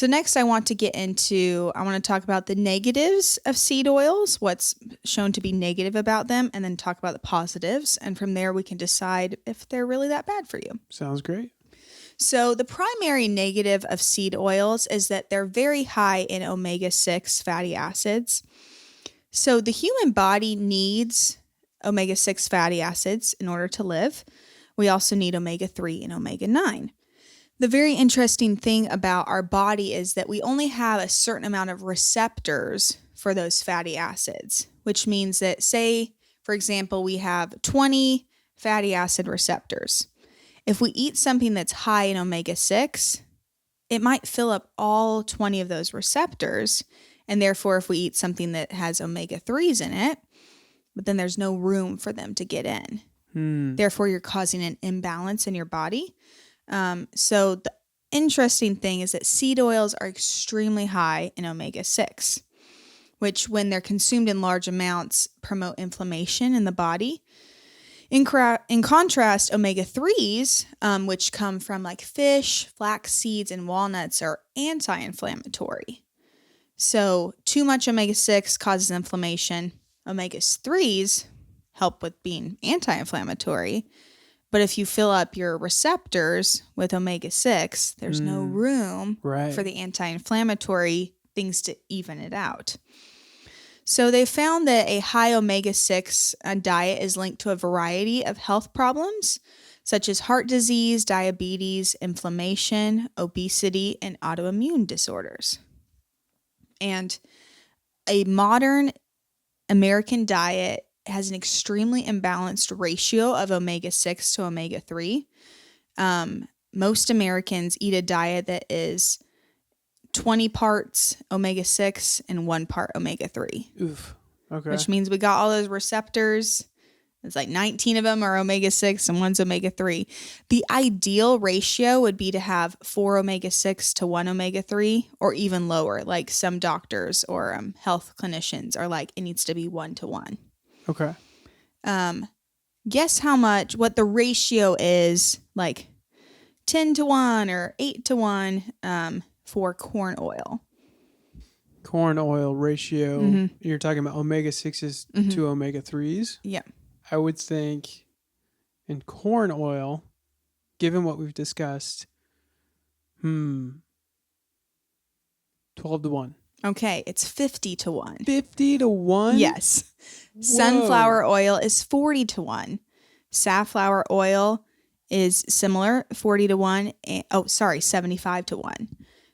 So next I want to talk about the negatives of seed oils, what's shown to be negative about them, and then talk about the positives. And from there we can decide if they're really that bad for you. Sounds great. So the primary negative of seed oils is that they're very high in omega-6 fatty acids. So the human body needs omega-6 fatty acids in order to live. We also need omega-3 and omega-9. The very interesting thing about our body is that we only have a certain amount of receptors for those fatty acids, which means that, say, for example, we have 20 fatty acid receptors. If we eat something that's high in omega-6, it might fill up all 20 of those receptors. And therefore, if we eat something that has omega-3s in it, but then there's no room for them to get in. Therefore, you're causing an imbalance in your body. So the interesting thing is that seed oils are extremely high in omega-6, which when they're consumed in large amounts promote inflammation in the body. In contrast, omega-3s, which come from like fish, flax seeds, and walnuts, are anti-inflammatory. So too much omega-6 causes inflammation. Omega-3s help with being anti-inflammatory. But if you fill up your receptors with omega-6, there's no room for the anti-inflammatory things to even it out. So they found that a high omega-6 diet is linked to a variety of health problems, such as heart disease, diabetes, inflammation, obesity, and autoimmune disorders. And a modern American diet has an extremely imbalanced ratio of omega-6 to omega-3. Most Americans eat a diet that is 20 parts omega-6 and 1 part omega-3. Oof. Okay. Which means we got all those receptors. It's like 19 of them are omega-6 and 1's omega-3. The ideal ratio would be to have 4 omega-6 to 1 omega-3 or even lower. Like some doctors or health clinicians are like, it needs to be 1 to 1. Okay. Guess what the ratio is, like 10 to 1 or 8 to 1 for corn oil. Corn oil ratio. You're talking about omega-6s to omega-3s? Yeah. I would think in corn oil, given what we've discussed, 12 to 1. Okay, it's 50 to 1. 50 to 1? Yes. Whoa. Sunflower oil is 40 to 1. Safflower oil is similar, 40 to 1. 75 to 1.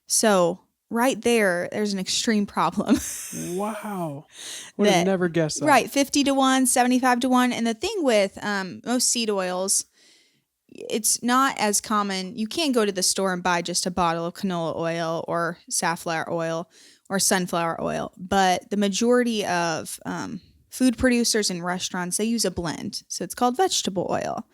So right there's an extreme problem. Wow. Would have never guessed that. Right, 50 to 1, 75 to 1. And the thing with most seed oils, it's not as common. You can't go to the store and buy just a bottle of canola oil or safflower oil or sunflower oil. But the majority of food producers and restaurants, they use a blend. So it's called vegetable oil.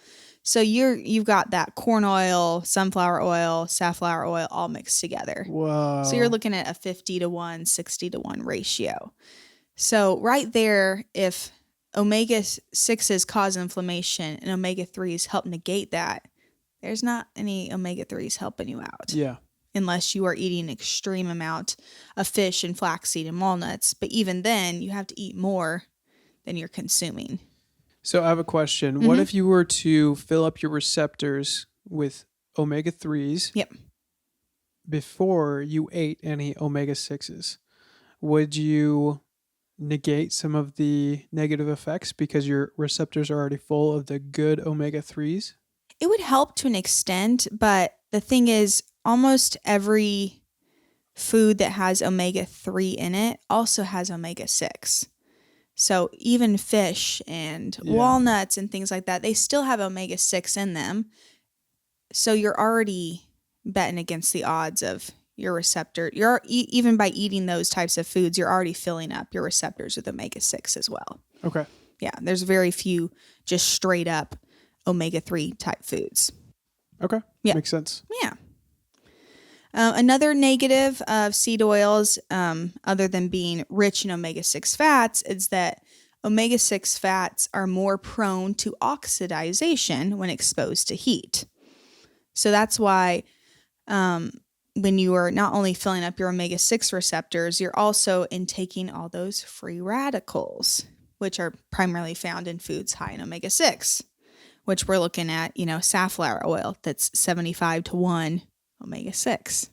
So you've got that corn oil, sunflower oil, safflower oil all mixed together. Whoa. So you're looking at a 50 to 1, 60 to 1 ratio. So right there, if omega-6s cause inflammation and omega-3s help negate that, there's not any omega-3s helping you out. Yeah. Unless you are eating an extreme amount of fish and flaxseed and walnuts. But even then, you have to eat more than you're consuming. So I have a question. What if you were to fill up your receptors with omega-3s before you ate any omega-6s? Would you negate some of the negative effects because your receptors are already full of the good omega-3s? It would help to an extent, but the thing is, almost every food that has omega-3 in it also has omega-6. So even fish and walnuts and things like that, they still have omega-6 in them. So you're already betting against the odds of your receptor. Even by eating those types of foods, you're already filling up your receptors with omega-6 as well. Okay. Yeah, there's very few just straight up omega-3 type foods. Okay. Yeah. Makes sense. Yeah. Another negative of seed oils, other than being rich in omega-6 fats, is that omega-6 fats are more prone to oxidization when exposed to heat. So that's why when you are not only filling up your omega-6 receptors, you're also intaking all those free radicals, which are primarily found in foods high in omega-6, which we're looking at, safflower oil that's 75 to 1 omega-6.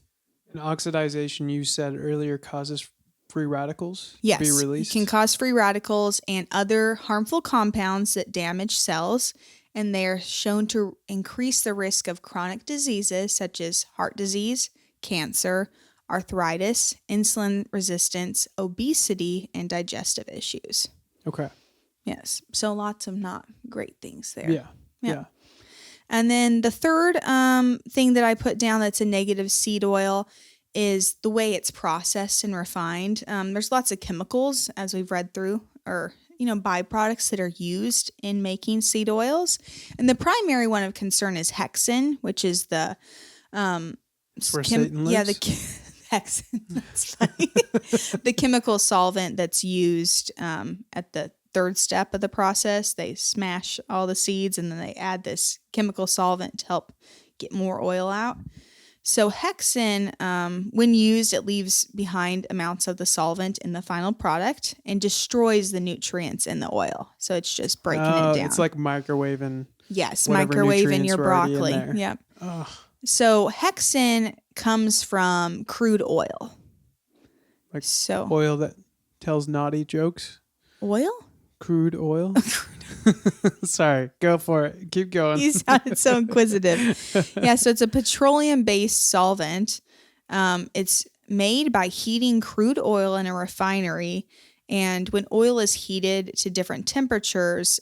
And oxidization, you said earlier, causes free radicals to be Yes, released? it can cause free radicals and other harmful compounds that damage cells, and they are shown to increase the risk of chronic diseases such as heart disease, cancer, arthritis, insulin resistance, obesity, and digestive issues. Okay. Yes, so lots of not great things there. Yeah. And then the third thing that I put down that's a negative seed oil is the way it's processed and refined. There's lots of chemicals, as we've read through, or byproducts that are used in making seed oils. And the primary one of concern is hexane, which is the where Satan lives? Yeah, the hexane. That's funny. The chemical solvent that's used at the third step of the process. They smash all the seeds and then they add this chemical solvent to help get more oil out. So hexane, when used, it leaves behind amounts of the solvent in the final product and destroys the nutrients in the oil. So it's just breaking it down. It's like microwaving. Yes, whatever microwaving your were already in broccoli. there. Yep. Ugh. So hexane comes from crude oil. Like oil that tells naughty jokes? Oil? Crude oil? Sorry, go for it. Keep going. You sounded so inquisitive. Yeah, so it's a petroleum-based solvent. It's made by heating crude oil in a refinery. And when oil is heated to different temperatures,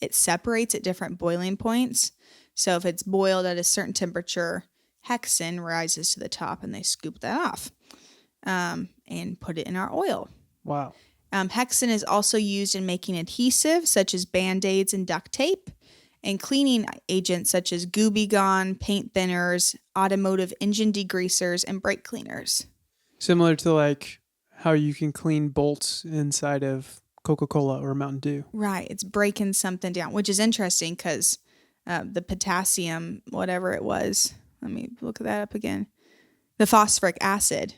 it separates at different boiling points. So if it's boiled at a certain temperature, hexane rises to the top and they scoop that off and put it in our oil. Wow. Hexane is also used in making adhesive such as Band-Aids and duct tape, and cleaning agents such as Gooby Gone, paint thinners, automotive engine degreasers, and brake cleaners. Similar to like how you can clean bolts inside of Coca-Cola or Mountain Dew. Right. It's breaking something down, which is interesting because the potassium, whatever it was, let me look that up again. The phosphoric acid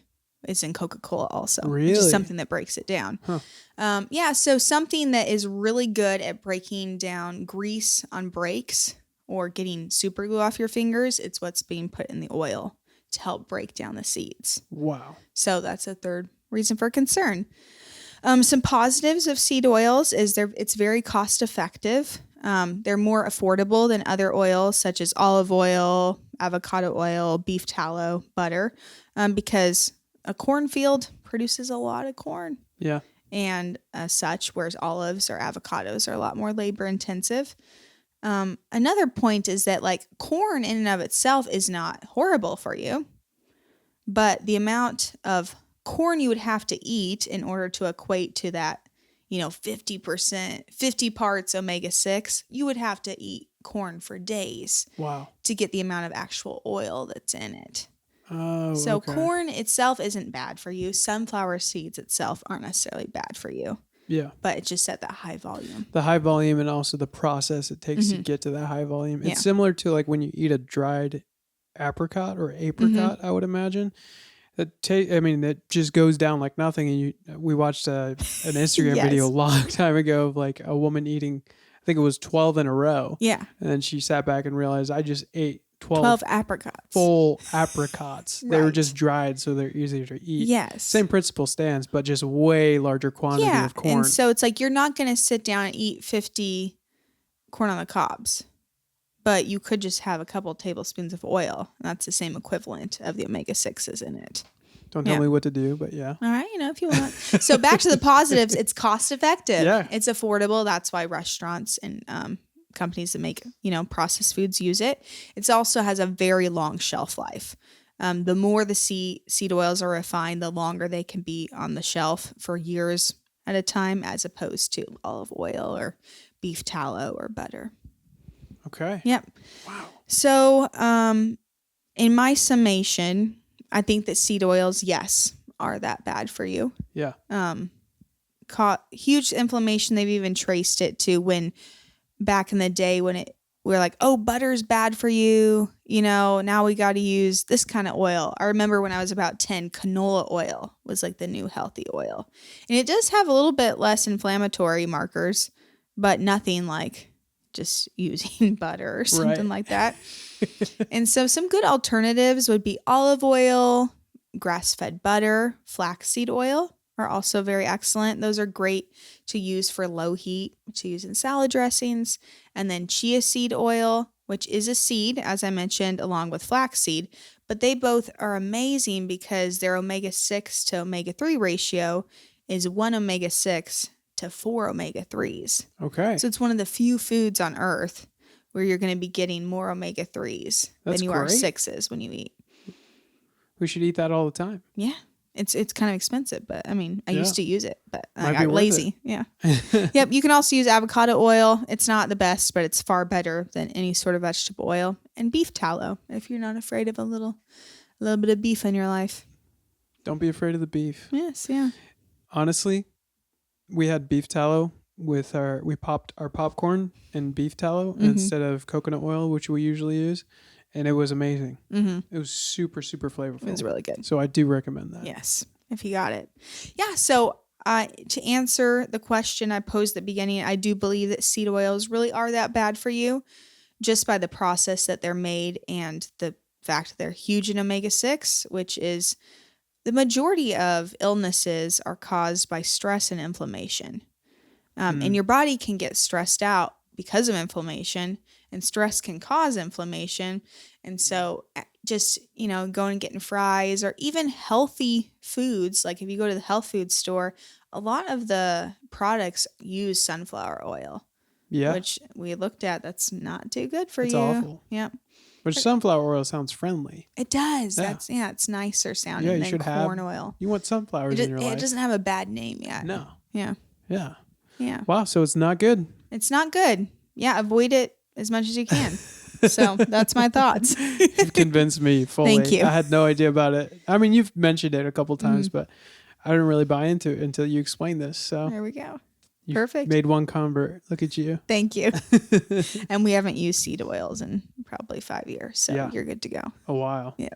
is in Coca-Cola also. Really? Which is something that breaks it down. Huh. So something that is really good at breaking down grease on brakes or getting super glue off your fingers, it's what's being put in the oil to help break down the seeds. Wow. So that's a third reason for concern. Some positives of seed oils is it's very cost effective. They're more affordable than other oils such as olive oil, avocado oil, beef tallow, butter, because a cornfield produces a lot of corn. Yeah. And such, whereas olives or avocados are a lot more labor intensive. Another point is that like corn in and of itself is not horrible for you, but the amount of corn you would have to eat in order to equate to that, 50%, 50 parts omega-6, you would have to eat corn for days. Wow. To get the amount of actual oil that's in it. Oh, so okay. Corn itself isn't bad for you. Sunflower seeds itself aren't necessarily bad for you. Yeah. But it's just at that high volume. The high volume and also the process it takes to get to that high volume. It's similar to like when you eat a dried apricot or apricot, I would imagine. That just goes down like nothing. And we watched an Instagram video a long time ago of like a woman eating, I think it was 12 in a row. Yeah. And then she sat back and realized I just ate 12 apricots. Full apricots. They were just dried, so they're easier to eat. Yes. Same principle stands, but just way larger quantity of corn. And so it's like you're not going to sit down and eat 50 corn on the cobs, but you could just have a couple tablespoons of oil. And that's the same equivalent of the omega-6s in it. Don't tell me what to do, but yeah. All right, if you want. So back to the positives, it's cost effective. Yeah. It's affordable. That's why restaurants and companies that make, processed foods use it. It also has a very long shelf life. The more the seed oils are refined, the longer they can be on the shelf for years at a time, as opposed to olive oil or beef tallow or butter. Okay. Yep. Wow. So, in my summation, I think that seed oils, yes, are that bad for you. Yeah. Caught huge inflammation. They've even traced it to when back in the day when we're like, oh, butter's bad for you. You know, now we got to use this kind of oil. I remember when I was about 10, canola oil was like the new healthy oil. And it does have a little bit less inflammatory markers, but nothing like just using butter or something like that. And so some good alternatives would be olive oil, grass-fed butter, flaxseed oil are also very excellent. Those are great to use for low heat, to use in salad dressings. And then chia seed oil, which is a seed, as I mentioned, along with flaxseed. But they both are amazing because their omega-6 to omega-3 ratio is 1 omega-6 to 4 omega-3s. Okay. So it's one of the few foods on earth where you're going to be getting more omega-3s than you are 6s when you eat. We should eat that all the time. Yeah. It's kind of expensive, but I mean, I used to use it, but I Might got lazy. Yeah. Yep. You can also use avocado oil. It's not the best, but it's far better than any sort of vegetable oil. And beef tallow, if you're not afraid of a little bit of beef in your life. Don't be afraid of the beef. Yes. Yeah. Honestly, we had beef tallow with we popped our popcorn in beef tallow instead of coconut oil, which we usually use. And it was amazing. It was super, super flavorful. It was really good. So I do recommend that. Yes, if you got it. Yeah, so to answer the question I posed at the beginning, I do believe that seed oils really are that bad for you just by the process that they're made and the fact that they're huge in omega-6, which is the majority of illnesses are caused by stress and inflammation. And your body can get stressed out because of inflammation, and stress can cause inflammation. And so just, going and getting fries or even healthy foods, like if you go to the health food store, a lot of the products use sunflower oil. Yeah. Which we looked at, that's not too good for you. It's awful. Yep. But sunflower oil sounds friendly. It does. Yeah. It's nicer sounding than corn oil. You want sunflowers in your life. It doesn't have a bad name yet. No. Yeah. Yeah. Yeah. Wow, so it's not good. It's not good. Yeah, avoid it as much as you can. So that's my thoughts. You've convinced me fully. Thank you. I had no idea about it. I mean, you've mentioned it a couple times, but I didn't really buy into it until you explained this. So there we go. Perfect. Made one convert. Look at you. Thank you. And we haven't used seed oils in probably 5 years. So you're good to go. A while. Yeah.